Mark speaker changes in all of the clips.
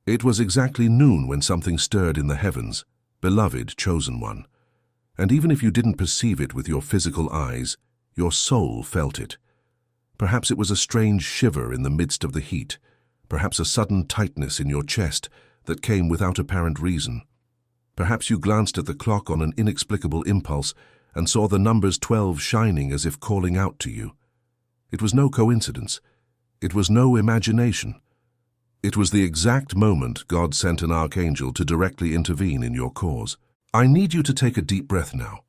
Speaker 1: It was exactly noon when something stirred in the heavens, beloved chosen one. And even if you didn't perceive it with your physical eyes, your soul felt it. Perhaps it was a strange shiver in the midst of the heat, perhaps a sudden tightness in your chest that came without apparent reason. Perhaps you glanced at the clock on an inexplicable impulse and saw the numbers 12 shining as if calling out to you. It was no coincidence. It was no imagination. It was the exact moment God sent an archangel to directly intervene in your cause. I need you to take a deep breath now,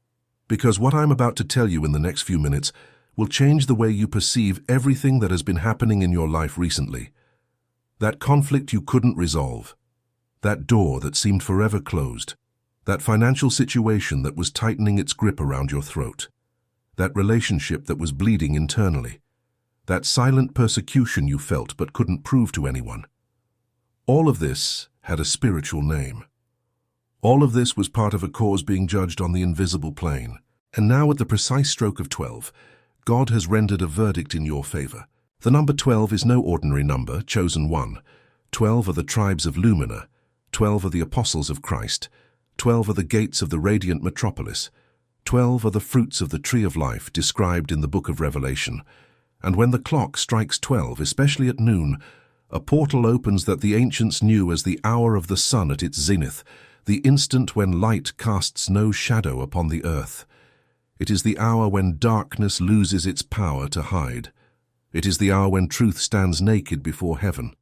Speaker 1: because what I'm about to tell you in the next few minutes will change the way you perceive everything that has been happening in your life recently. That conflict you couldn't resolve, that door that seemed forever closed, that financial situation that was tightening its grip around your throat, that relationship that was bleeding internally, that silent persecution you felt but couldn't prove to anyone. All of this had a spiritual name. All of this was part of a cause being judged on the invisible plane. And now at the precise stroke of 12, God has rendered a verdict in your favor. The number 12 is no ordinary number, chosen one. 12 are the tribes of Lumina. 12 are the apostles of Christ. 12 are the gates of the radiant metropolis. 12 are the fruits of the tree of life described in the book of Revelation. And when the clock strikes 12, especially at noon, a portal opens that the ancients knew as the hour of the sun at its zenith, the instant when light casts no shadow upon the earth. It is the hour when darkness loses its power to hide. It is the hour when truth stands naked before heaven.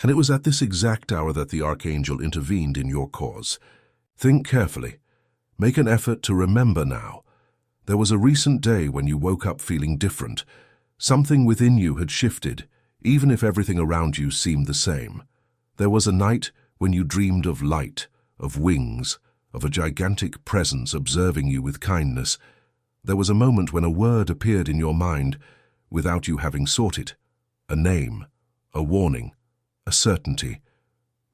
Speaker 1: And it was at this exact hour that the archangel intervened in your cause. Think carefully. Make an effort to remember now. There was a recent day when you woke up feeling different. Something within you had shifted, even if everything around you seemed the same. There was a night when you dreamed of light, of wings, of a gigantic presence observing you with kindness. There was a moment when a word appeared in your mind without you having sought it, a name, a warning, a certainty.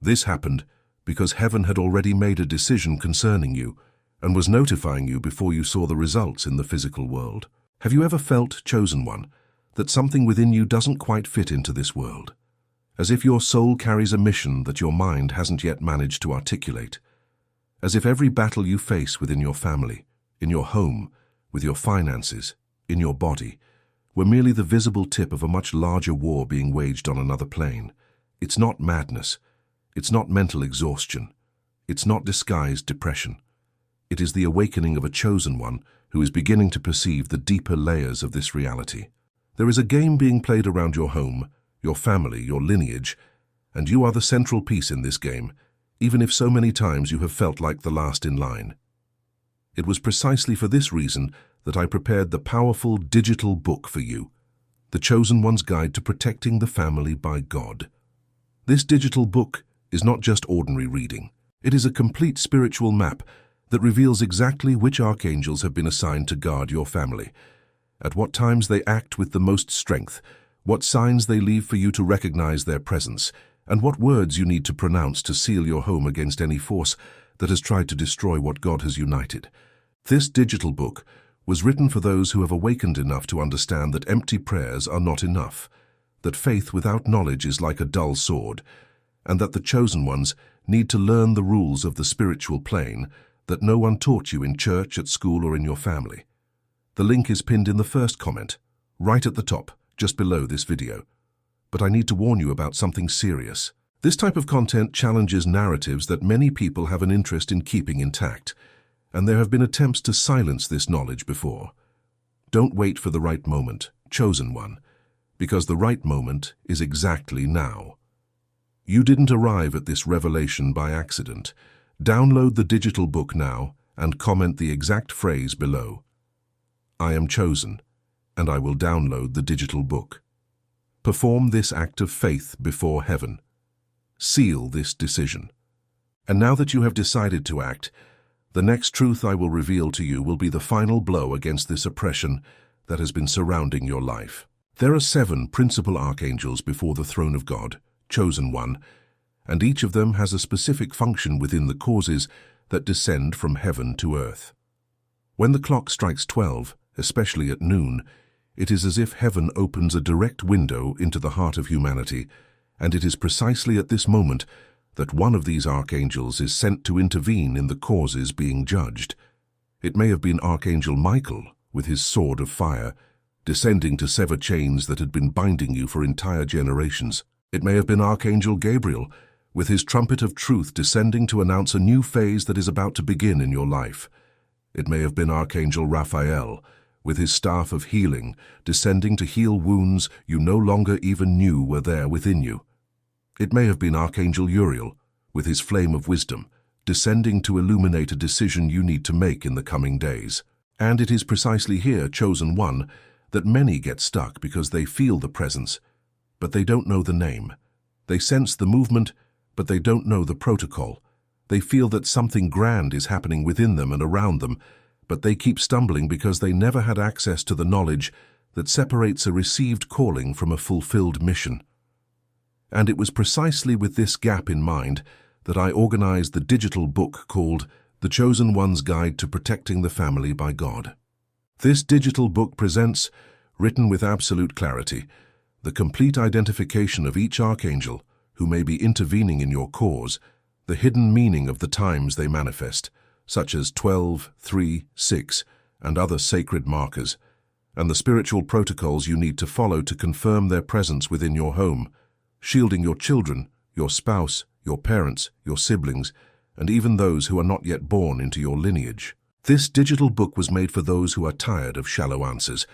Speaker 1: This happened because heaven had already made a decision concerning you and was notifying you before you saw the results in the physical world. Have you ever felt, chosen one, that something within you doesn't quite fit into this world? As if your soul carries a mission that your mind hasn't yet managed to articulate. As if every battle you face within your family, in your home, with your finances, in your body, were merely the visible tip of a much larger war being waged on another plane. It's not madness. It's not mental exhaustion. It's not disguised depression. It is the awakening of a chosen one who is beginning to perceive the deeper layers of this reality. There is a game being played around your home, your family, your lineage, and you are the central piece in this game, even if so many times you have felt like the last in line. It was precisely for this reason that I prepared the powerful digital book for you, The Chosen One's Guide to Protecting the Family by God. This digital book is not just ordinary reading. It is a complete spiritual map that reveals exactly which archangels have been assigned to guard your family, at what times they act with the most strength, what signs they leave for you to recognize their presence, and what words you need to pronounce to seal your home against any force that has tried to destroy what God has united. This digital book was written for those who have awakened enough to understand that empty prayers are not enough, that faith without knowledge is like a dull sword, and that the chosen ones need to learn the rules of the spiritual plane that no one taught you in church, at school, or in your family. The link is pinned in the first comment, right at the top, just below this video. But I need to warn you about something serious. This type of content challenges narratives that many people have an interest in keeping intact, and there have been attempts to silence this knowledge before. Don't wait for the right moment, chosen one, because the right moment is exactly now. You didn't arrive at this revelation by accident. Download the digital book now and comment the exact phrase below. I am chosen, and I will download the digital book. Perform this act of faith before heaven. Seal this decision. And now that you have decided to act, the next truth I will reveal to you will be the final blow against this oppression that has been surrounding your life. There are 7 principal archangels before the throne of God, chosen one, and each of them has a specific function within the causes that descend from heaven to earth. When the clock strikes 12, especially at noon, it is as if heaven opens a direct window into the heart of humanity, and it is precisely at this moment that one of these archangels is sent to intervene in the causes being judged. It may have been Archangel Michael, with his sword of fire, descending to sever chains that had been binding you for entire generations. It may have been Archangel Gabriel, with his trumpet of truth descending to announce a new phase that is about to begin in your life. It may have been Archangel Raphael, with his staff of healing, descending to heal wounds you no longer even knew were there within you. It may have been Archangel Uriel, with his flame of wisdom, descending to illuminate a decision you need to make in the coming days. And it is precisely here, chosen one, that many get stuck because they feel the presence, but they don't know the name. They sense the movement, but they don't know the protocol. They feel that something grand is happening within them and around them, but they keep stumbling because they never had access to the knowledge that separates a received calling from a fulfilled mission. And it was precisely with this gap in mind that I organized the digital book called The Chosen One's Guide to Protecting the Family by God. This digital book presents, written with absolute clarity, the complete identification of each archangel who may be intervening in your cause, the hidden meaning of the times they manifest, such as 12, 3, 6, and other sacred markers, and the spiritual protocols you need to follow to confirm their presence within your home, shielding your children, your spouse, your parents, your siblings, and even those who are not yet born into your lineage. This digital book was made for those who are tired of shallow answers,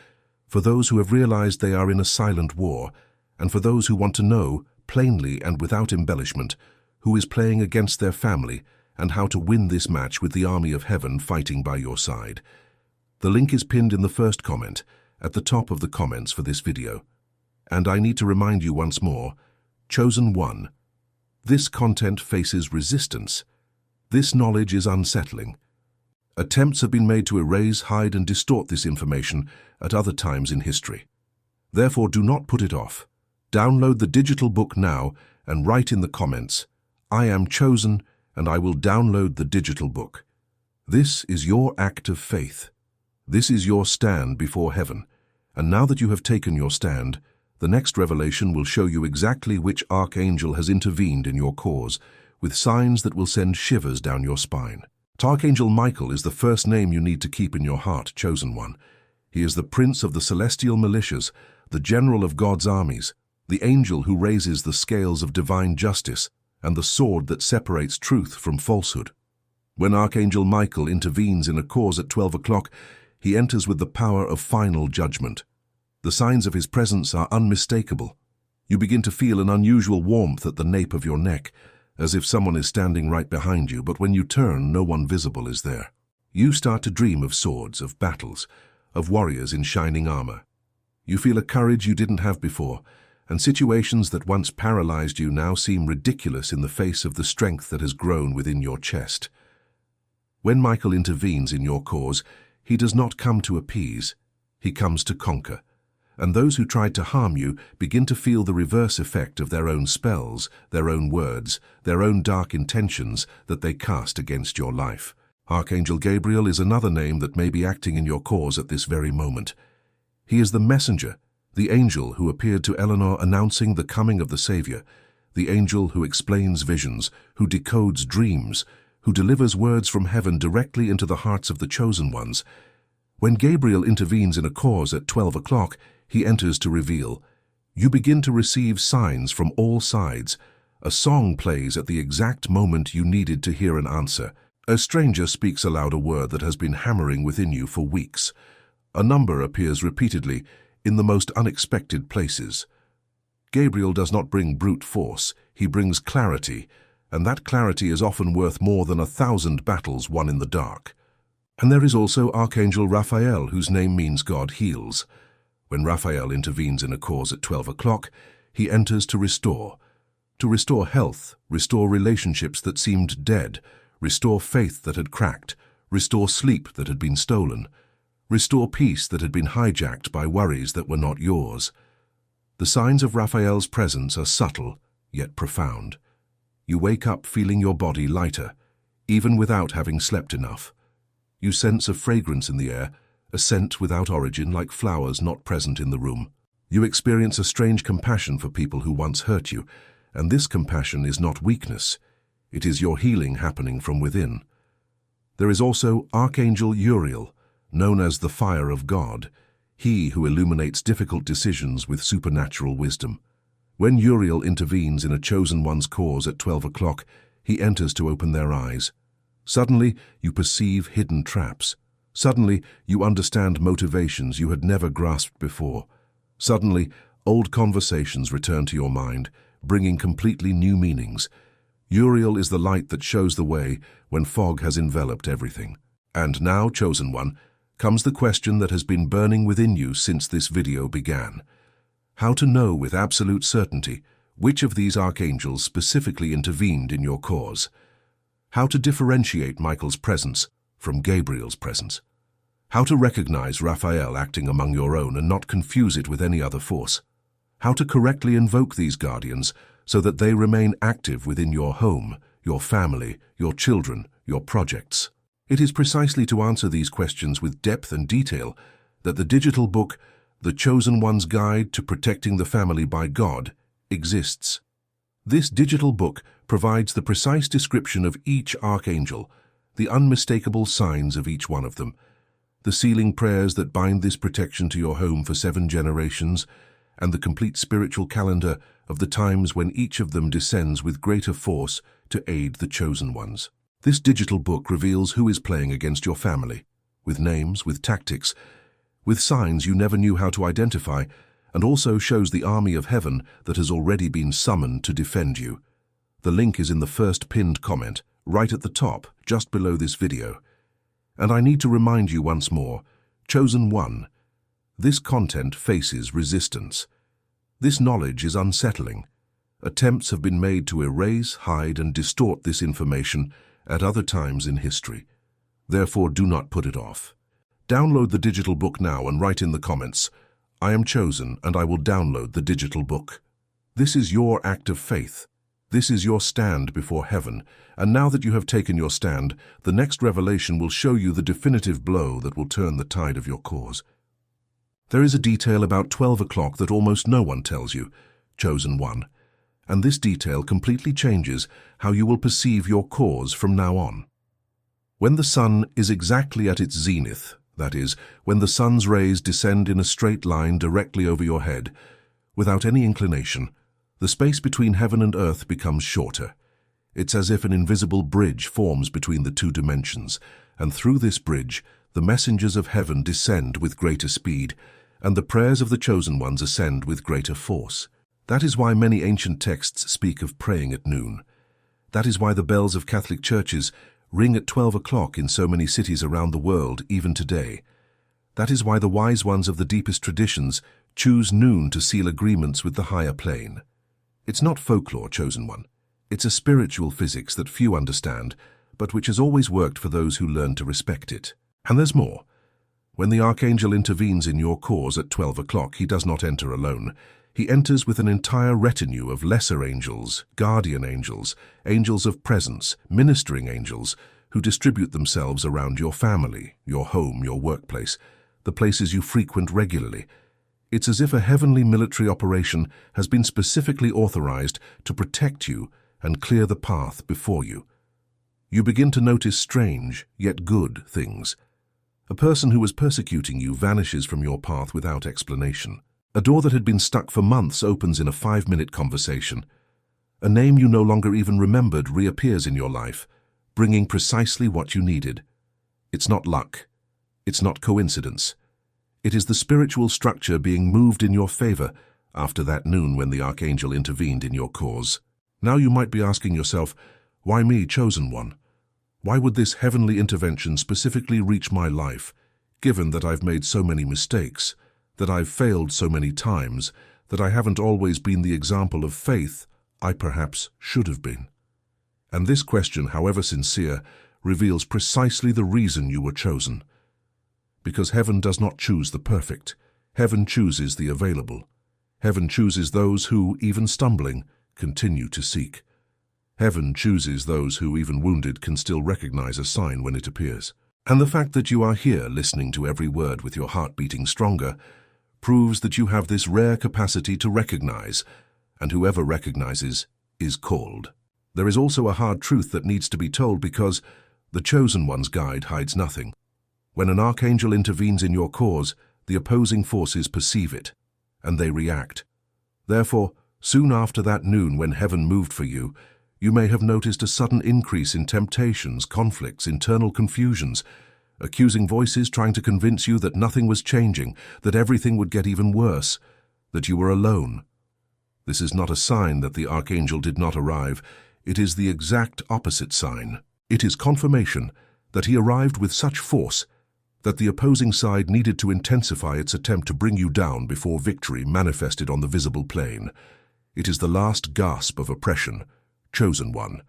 Speaker 1: for those who have realized they are in a silent war, and for those who want to know, plainly and without embellishment, who is playing against their family and how to win this match with the army of heaven fighting by your side. The link is pinned in the first comment, at the top of the comments for this video. And I need to remind you once more, Chosen One, this content faces resistance. This knowledge is unsettling. Attempts have been made to erase, hide, and distort this information at other times in history. Therefore, do not put it off. Download the digital book now and write in the comments, "I am chosen, and I will download the digital book." This is your act of faith. This is your stand before heaven. And now that you have taken your stand, the next revelation will show you exactly which archangel has intervened in your cause, with signs that will send shivers down your spine. Archangel Michael is the first name you need to keep in your heart, chosen one. He is the prince of the celestial militias, the general of God's armies, the angel who raises the scales of divine justice, and the sword that separates truth from falsehood. When Archangel Michael intervenes in a cause at 12 o'clock, he enters with the power of final judgment. The signs of his presence are unmistakable. You begin to feel an unusual warmth at the nape of your neck, as if someone is standing right behind you, but when you turn, no one visible is there. You start to dream of swords, of battles, of warriors in shining armor. You feel a courage you didn't have before, and situations that once paralyzed you now seem ridiculous in the face of the strength that has grown within your chest. When Michael intervenes in your cause, he does not come to appease, he comes to conquer. And those who tried to harm you begin to feel the reverse effect of their own spells, their own words, their own dark intentions that they cast against your life. Archangel Gabriel is another name that may be acting in your cause at this very moment. He is the messenger, the angel who appeared to Eleanor announcing the coming of the Savior, the angel who explains visions, who decodes dreams, who delivers words from heaven directly into the hearts of the chosen ones. When Gabriel intervenes in a cause at 12 o'clock, he enters to reveal. You begin to receive signs from all sides. A song plays at the exact moment you needed to hear an answer. A stranger speaks aloud a word that has been hammering within you for weeks. A number appears repeatedly in the most unexpected places. Gabriel does not bring brute force, he brings clarity, and that clarity is often worth more than 1,000 battles won in the dark. And there is also Archangel Raphael, whose name means God heals. When Raphael intervenes in a cause at 12 o'clock, he enters to restore health, restore relationships that seemed dead, restore faith that had cracked, restore sleep that had been stolen, restore peace that had been hijacked by worries that were not yours. The signs of Raphael's presence are subtle, yet profound. You wake up feeling your body lighter, even without having slept enough. You sense a fragrance in the air, a scent without origin like flowers not present in the room. You experience a strange compassion for people who once hurt you, and this compassion is not weakness, It is your healing happening from within. There is also Archangel Uriel, known as the Fire of God, he who illuminates difficult decisions with supernatural wisdom. When Uriel intervenes in a chosen one's cause at 12 o'clock, he enters to open their eyes. Suddenly, you perceive hidden traps. Suddenly, you understand motivations you had never grasped before. Suddenly, old conversations return to your mind, bringing completely new meanings. Uriel is the light that shows the way when fog has enveloped everything. And now, Chosen One, comes the question that has been burning within you since this video began. How to know with absolute certainty which of these archangels specifically intervened in your cause. How to differentiate Michael's presence from Gabriel's presence. How to recognize Raphael acting among your own and not confuse it with any other force. How to correctly invoke these guardians so that they remain active within your home, your family, your children, your projects. It is precisely to answer these questions with depth and detail that the digital book, The Chosen One's Guide to Protecting the Family by God, exists. This digital book provides the precise description of each archangel, the unmistakable signs of each one of them, the sealing prayers that bind this protection to your home for 7 generations, and the complete spiritual calendar of the times when each of them descends with greater force to aid the chosen ones. This digital book reveals who is playing against your family, with names, with tactics, with signs you never knew how to identify, and also shows the army of heaven that has already been summoned to defend you. The link is in the first pinned comment, right at the top, just below this video. And I need to remind you once more, Chosen One, this content faces resistance. This knowledge is unsettling. Attempts have been made to erase, hide, and distort this information at other times in history. Therefore, do not put it off. Download the digital book now and write in the comments, "I am chosen and I will download the digital book." This is your act of faith. This is your stand before heaven, and now that you have taken your stand, the next revelation will show you the definitive blow that will turn the tide of your cause. There is a detail about 12 o'clock that almost no one tells you, Chosen One, and this detail completely changes how you will perceive your cause from now on. When the sun is exactly at its zenith, that is, when the sun's rays descend in a straight line directly over your head, without any inclination, the space between heaven and earth becomes shorter. It's as if an invisible bridge forms between the 2 dimensions, and through this bridge, the messengers of heaven descend with greater speed, and the prayers of the chosen ones ascend with greater force. That is why many ancient texts speak of praying at noon. That is why the bells of Catholic churches ring at 12 o'clock in so many cities around the world, even today. That is why the wise ones of the deepest traditions choose noon to seal agreements with the higher plane. It's not folklore, Chosen One. It's a spiritual physics that few understand, but which has always worked for those who learn to respect it. And there's more. When the archangel intervenes in your cause at 12 o'clock, he does not enter alone. He enters with an entire retinue of lesser angels, guardian angels, angels of presence, ministering angels, who distribute themselves around your family, your home, your workplace, the places you frequent regularly. It's as if a heavenly military operation has been specifically authorized to protect you and clear the path before you. You begin to notice strange, yet good things. A person who was persecuting you vanishes from your path without explanation. A door that had been stuck for months opens in a 5-minute conversation. A name you no longer even remembered reappears in your life, bringing precisely what you needed. It's not luck. It's not coincidence. It is the spiritual structure being moved in your favor after that noon when the archangel intervened in your cause. Now you might be asking yourself, why me, Chosen One? Why would this heavenly intervention specifically reach my life, given that I've made so many mistakes, that I've failed so many times, that I haven't always been the example of faith I perhaps should have been? And this question, however sincere, reveals precisely the reason you were chosen. Because heaven does not choose the perfect. Heaven chooses the available. Heaven chooses those who, even stumbling, continue to seek. Heaven chooses those who, even wounded, can still recognize a sign when it appears. And the fact that you are here listening to every word with your heart beating stronger proves that you have this rare capacity to recognize, and whoever recognizes is called. There is also a hard truth that needs to be told because the Chosen One's guide hides nothing. When an archangel intervenes in your cause, the opposing forces perceive it, and they react. Therefore, soon after that noon when heaven moved for you, you may have noticed a sudden increase in temptations, conflicts, internal confusions, accusing voices trying to convince you that nothing was changing, that everything would get even worse, that you were alone. This is not a sign that the archangel did not arrive. It is the exact opposite sign. It is confirmation that he arrived with such force that the opposing side needed to intensify its attempt to bring you down before victory manifested on the visible plane. It is the last gasp of oppression, Chosen One.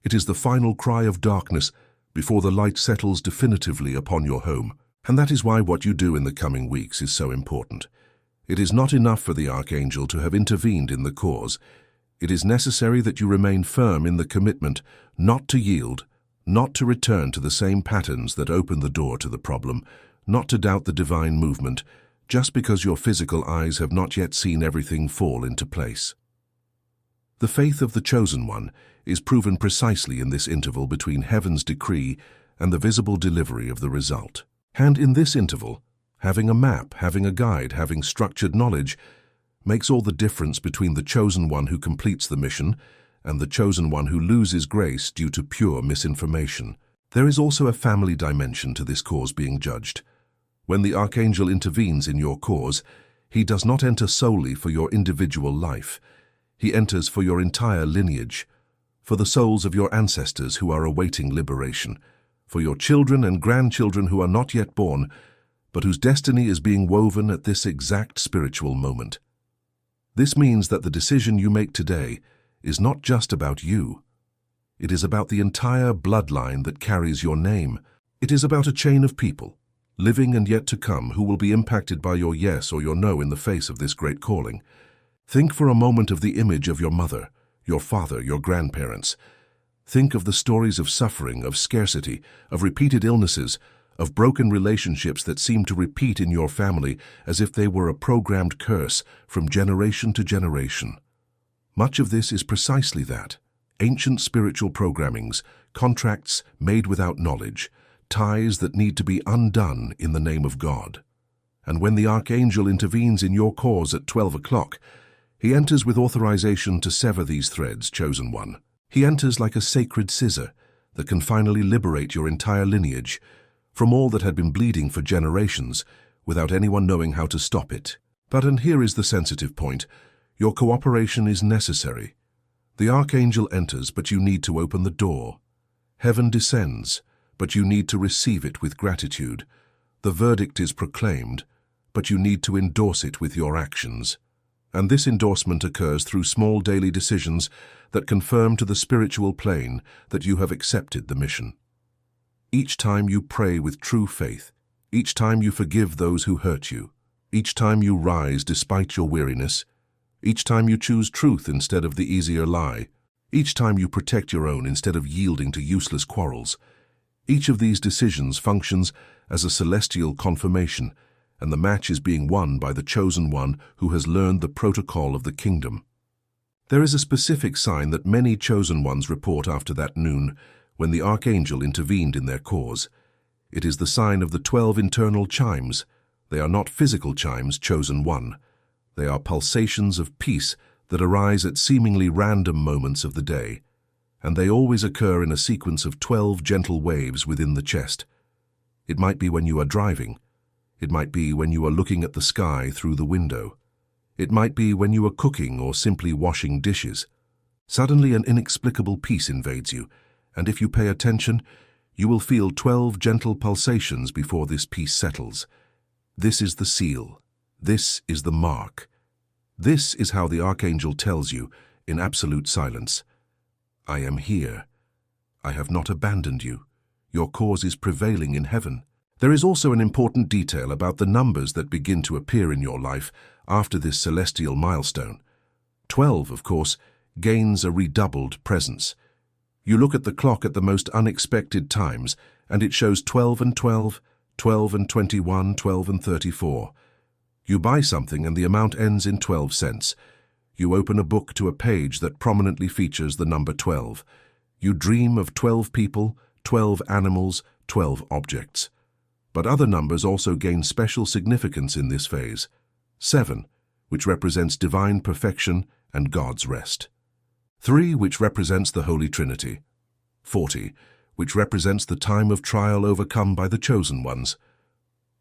Speaker 1: It is the final cry of darkness before the light settles definitively upon your home. And that is why what you do in the coming weeks is so important. It is not enough for the archangel to have intervened in the cause. It is necessary that you remain firm in the commitment not to yield, not to return to the same patterns that opened the door to the problem, not to doubt the divine movement, just because your physical eyes have not yet seen everything fall into place. The faith of the Chosen One is proven precisely in this interval between heaven's decree and the visible delivery of the result. And in this interval, having a map, having a guide, having structured knowledge, makes all the difference between the Chosen One who completes the mission and the Chosen One who loses grace due to pure misinformation. There is also a family dimension to this cause being judged. When the archangel intervenes in your cause, he does not enter solely for your individual life. He enters for your entire lineage, for the souls of your ancestors who are awaiting liberation, for your children and grandchildren who are not yet born, but whose destiny is being woven at this exact spiritual moment. This means that the decision you make today is not just about you. It is about the entire bloodline that carries your name. It is about a chain of people, living and yet to come, who will be impacted by your yes or your no in the face of this great calling. Think for a moment of the image of your mother, your father, your grandparents. Think of the stories of suffering, of scarcity, of repeated illnesses, of broken relationships that seem to repeat in your family as if they were a programmed curse from generation to generation. Much of this is precisely that. Ancient spiritual programmings, contracts made without knowledge, ties that need to be undone in the name of God. And when the archangel intervenes in your cause at 12 o'clock, he enters with authorization to sever these threads, Chosen One. He enters like a sacred scissor that can finally liberate your entire lineage from all that had been bleeding for generations without anyone knowing how to stop it. But, and here is the sensitive point, your cooperation is necessary. The archangel enters, but you need to open the door. Heaven descends, but you need to receive it with gratitude. The verdict is proclaimed, but you need to endorse it with your actions. And this endorsement occurs through small daily decisions that confirm to the spiritual plane that you have accepted the mission. Each time you pray with true faith, each time you forgive those who hurt you, each time you rise despite your weariness, each time you choose truth instead of the easier lie, each time you protect your own instead of yielding to useless quarrels, each of these decisions functions as a celestial confirmation, and the match is being won by the Chosen One who has learned the protocol of the kingdom. There is a specific sign that many Chosen Ones report after that noon, when the archangel intervened in their cause. It is the sign of the 12 internal chimes. They are not physical chimes, Chosen One. They are pulsations of peace that arise at seemingly random moments of the day, and they always occur in a sequence of 12 gentle waves within the chest. It might be when you are driving. It might be when you are looking at the sky through the window. It might be when you are cooking or simply washing dishes. Suddenly an inexplicable peace invades you, and if you pay attention, you will feel 12 gentle pulsations before this peace settles. This is the seal. This is the mark. This is how the archangel tells you, in absolute silence, I am here. I have not abandoned you. Your cause is prevailing in heaven. There is also an important detail about the numbers that begin to appear in your life after this celestial milestone. 12, of course, gains a redoubled presence. You look at the clock at the most unexpected times, and it shows 12 and 12, 12 and 21, 12 and 34. You buy something and the amount ends in 12 cents. You open a book to a page that prominently features the number 12. You dream of 12 people, 12 animals, 12 objects. But other numbers also gain special significance in this phase. 7, which represents divine perfection and God's rest. 3, which represents the Holy Trinity. 40, which represents the time of trial overcome by the chosen ones.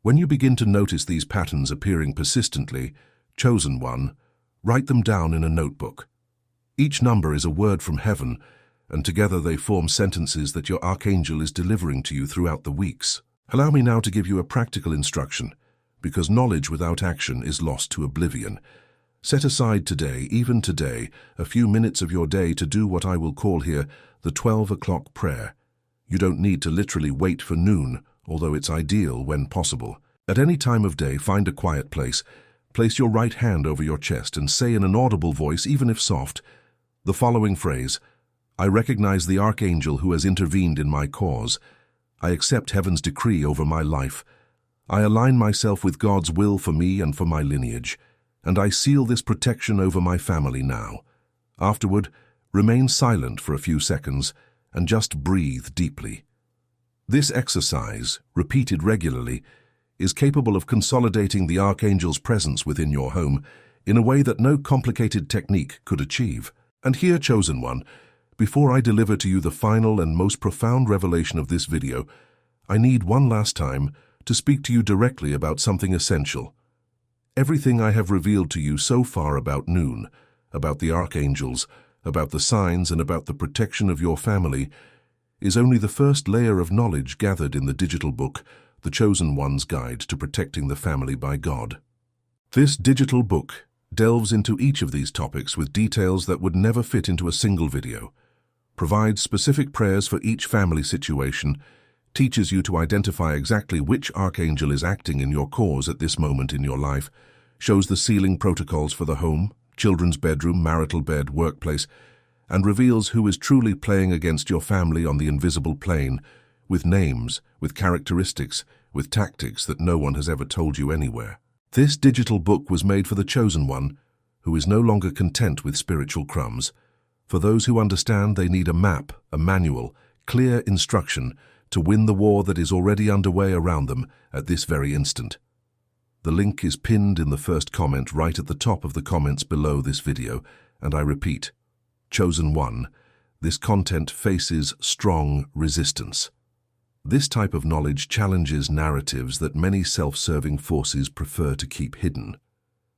Speaker 1: When you begin to notice these patterns appearing persistently, chosen one, write them down in a notebook. Each number is a word from heaven, and together they form sentences that your archangel is delivering to you throughout the weeks. Allow me now to give you a practical instruction, because knowledge without action is lost to oblivion. Set aside today, even today, a few minutes of your day to do what I will call here the 12 o'clock prayer. You don't need to literally wait for noon, although it's ideal when possible. At any time of day, find a quiet place, place your right hand over your chest and say in an audible voice, even if soft, the following phrase: I recognize the archangel who has intervened in my cause. I accept heaven's decree over my life. I align myself with God's will for me and for my lineage, and I seal this protection over my family now. Afterward, remain silent for a few seconds and just breathe deeply. This exercise, repeated regularly, is capable of consolidating the archangel's presence within your home in a way that no complicated technique could achieve. And here, chosen one, before I deliver to you the final and most profound revelation of this video, I need one last time to speak to you directly about something essential. Everything I have revealed to you so far about noon, about the archangels, about the signs, and about the protection of your family is only the first layer of knowledge gathered in the digital book, The Chosen One's Guide to Protecting the Family by God. This digital book delves into each of these topics with details that would never fit into a single video, provides specific prayers for each family situation, teaches you to identify exactly which archangel is acting in your cause at this moment in your life, shows the sealing protocols for the home, children's bedroom, marital bed, workplace, and reveals who is truly playing against your family on the invisible plane, with names, with characteristics, with tactics that no one has ever told you anywhere. This digital book was made for the chosen one, who is no longer content with spiritual crumbs. For those who understand they need a map, a manual, clear instruction to win the war that is already underway around them at this very instant. The link is pinned in the first comment right at the top of the comments below this video, and I repeat, Chosen One, this content faces strong resistance. This type of knowledge challenges narratives that many self-serving forces prefer to keep hidden,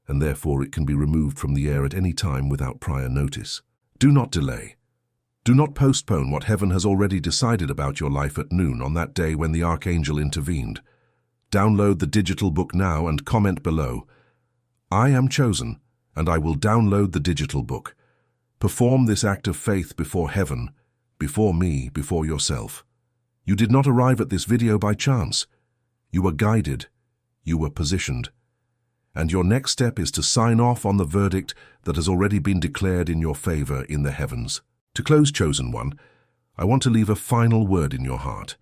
Speaker 1: and therefore it can be removed from the air at any time without prior notice. Do not delay. Do not postpone what heaven has already decided about your life at noon on that day when the archangel intervened. Download the digital book now and comment below, I am chosen, and I will download the digital book. Perform this act of faith before heaven, before me, before yourself. You did not arrive at this video by chance. You were guided. You were positioned. And your next step is to sign off on the verdict that has already been declared in your favor in the heavens. To close, chosen one, I want to leave a final word in your heart.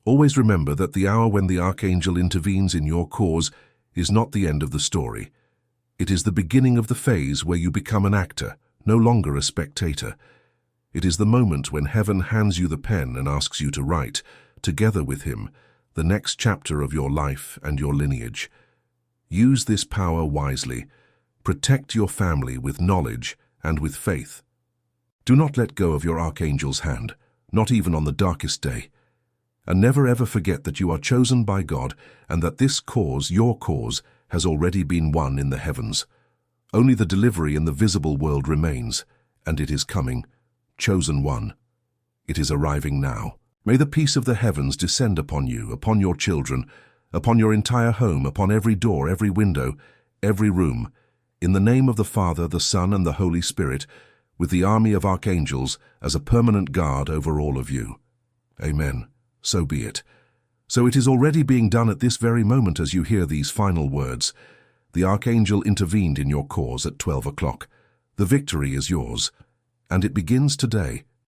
Speaker 1: Always remember that the hour when the archangel intervenes in your cause is not the end of the story. It is the beginning of the phase where you become an actor, no longer a spectator. It is the moment when heaven hands you the pen and asks you to write, together with him, the next chapter of your life and your lineage. Use this power wisely. Protect your family with knowledge and with faith. Do not let go of your archangel's hand, not even on the darkest day. And never ever forget that you are chosen by God and that this cause, your cause, has already been won in the heavens. Only the delivery in the visible world remains, and it is coming. Chosen one. It is arriving now. May the peace of the heavens descend upon you, upon your children, upon your entire home, upon every door, every window, every room, in the name of the Father, the Son, and the Holy Spirit, with the army of archangels as a permanent guard over all of you. Amen. So be it. So it is already being done at this very moment as you hear these final words. The archangel intervened in your cause at 12 o'clock. The victory is yours, and it begins today.